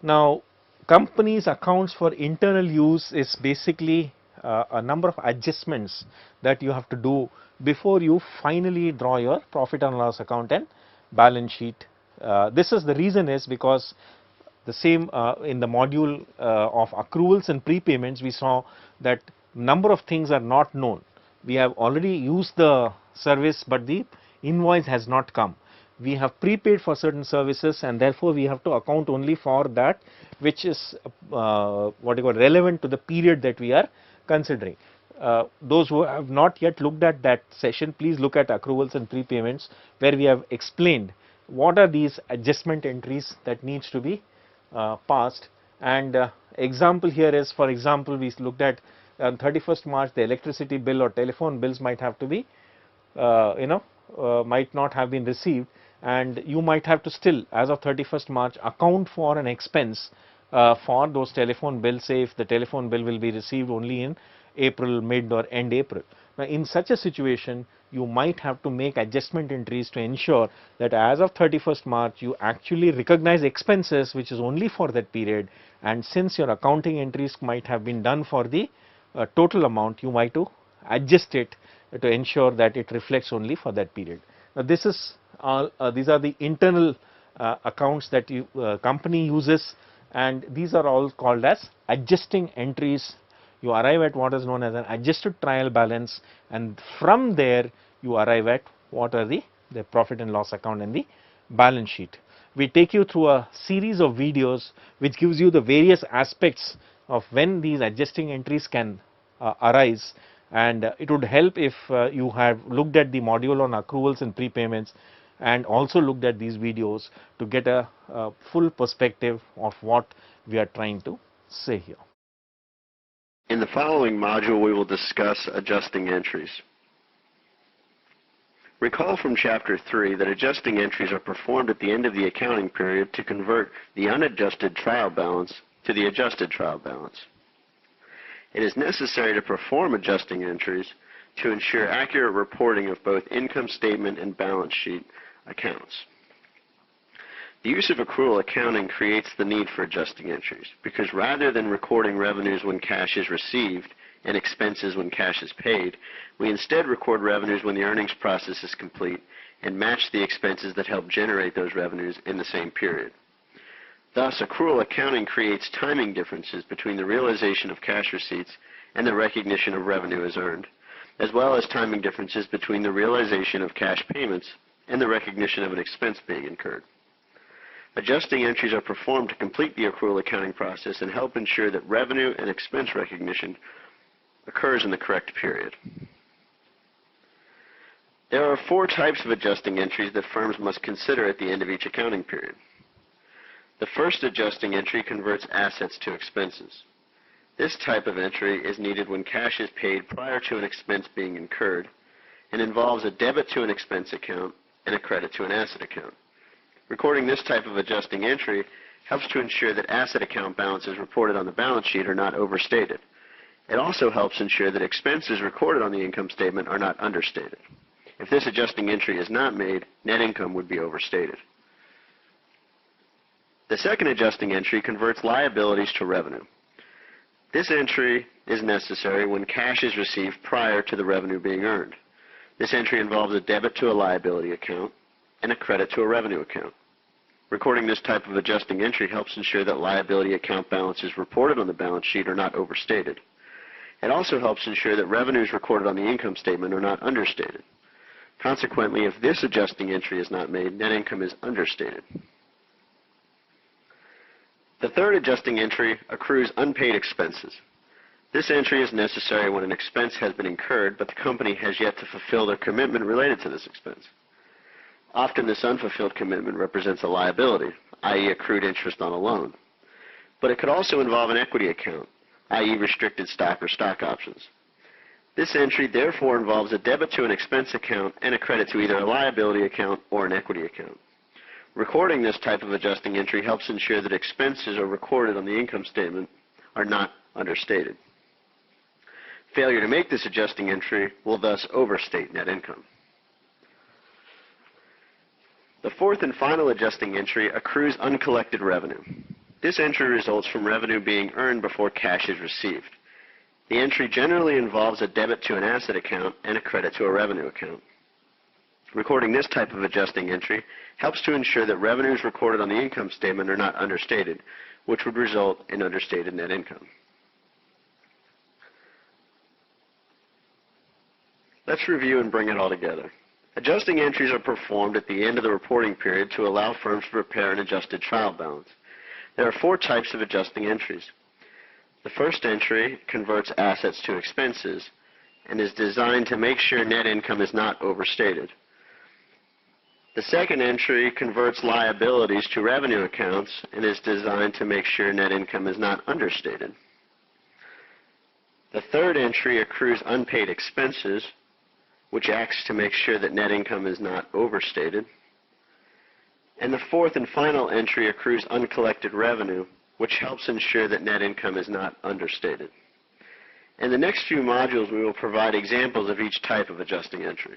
Now, companies accounts for internal use is basically a number of adjustments that you have to do before you finally draw your profit and loss account and balance sheet. This is the reason is because the same in the module of accruals and prepayments, we saw that number of things are not known. We have already used the service, but the invoice has not come. We have prepaid for certain services, and therefore we have to account only for that which is what you call relevant to the period that we are considering. Those who have not yet looked at that session, please look at accruals and prepayments, where we have explained what are these adjustment entries that needs to be passed. And example here is, for example, we looked at on 31st March the electricity bill or telephone bills might have to be might not have been received, and you might have to still, as of 31st March, account for an expense for those telephone bills, say if the telephone bill will be received only in April, mid or end April. Now, in such a situation, you might have to make adjustment entries to ensure that as of 31st March, you actually recognize expenses which is only for that period, and since your accounting entries might have been done for the total amount, you might to adjust it to ensure that it reflects only for that period. Now, this is all these are the internal accounts that you company uses, and these are all called as adjusting entries. You arrive at what is known as an adjusted trial balance, and from there you arrive at what are the profit and loss account and the balance sheet. We take you through a series of videos which gives you the various aspects of when these adjusting entries can arise, and it would help if you have looked at the module on accruals and prepayments and also looked at these videos to get a full perspective of what we are trying to say here. In the following module, we will discuss adjusting entries. Recall from Chapter 3 that adjusting entries are performed at the end of the accounting period to convert the unadjusted trial balance to the adjusted trial balance. It is necessary to perform adjusting entries to ensure accurate reporting of both income statement and balance sheet accounts. The use of accrual accounting creates the need for adjusting entries because rather than recording revenues when cash is received and expenses when cash is paid, we instead record revenues when the earnings process is complete and match the expenses that help generate those revenues in the same period. Thus, accrual accounting creates timing differences between the realization of cash receipts and the recognition of revenue as earned, as well as timing differences between the realization of cash payments and the recognition of an expense being incurred. Adjusting entries are performed to complete the accrual accounting process and help ensure that revenue and expense recognition occurs in the correct period. There are 4 types of adjusting entries that firms must consider at the end of each accounting period. The first adjusting entry converts assets to expenses. This type of entry is needed when cash is paid prior to an expense being incurred and involves a debit to an expense account and a credit to an asset account. Recording this type of adjusting entry helps to ensure that asset account balances reported on the balance sheet are not overstated. It also helps ensure that expenses recorded on the income statement are not understated. If this adjusting entry is not made, net income would be overstated. The second adjusting entry converts liabilities to revenue. This entry is necessary when cash is received prior to the revenue being earned. This entry involves a debit to a liability account and a credit to a revenue account. Recording this type of adjusting entry helps ensure that liability account balances reported on the balance sheet are not overstated. It also helps ensure that revenues recorded on the income statement are not understated. Consequently, if this adjusting entry is not made, net income is understated. The third adjusting entry accrues unpaid expenses. This entry is necessary when an expense has been incurred, but the company has yet to fulfill their commitment related to this expense. Often this unfulfilled commitment represents a liability, i.e. accrued interest on a loan. But it could also involve an equity account, i.e. restricted stock or stock options. This entry therefore involves a debit to an expense account and a credit to either a liability account or an equity account. Recording this type of adjusting entry helps ensure that expenses are recorded on the income statement are not understated. Failure to make this adjusting entry will thus overstate net income. The fourth and final adjusting entry accrues uncollected revenue. This entry results from revenue being earned before cash is received. The entry generally involves a debit to an asset account and a credit to a revenue account. Recording this type of adjusting entry helps to ensure that revenues recorded on the income statement are not understated, which would result in understated net income. Let's review and bring it all together. Adjusting entries are performed at the end of the reporting period to allow firms to prepare an adjusted trial balance. There are 4 types of adjusting entries. The first entry converts assets to expenses and is designed to make sure net income is not overstated. The second entry converts liabilities to revenue accounts and is designed to make sure net income is not understated. The third entry accrues unpaid expenses, which acts to make sure that net income is not overstated. And the fourth and final entry accrues uncollected revenue, which helps ensure that net income is not understated. In the next few modules, we will provide examples of each type of adjusting entry.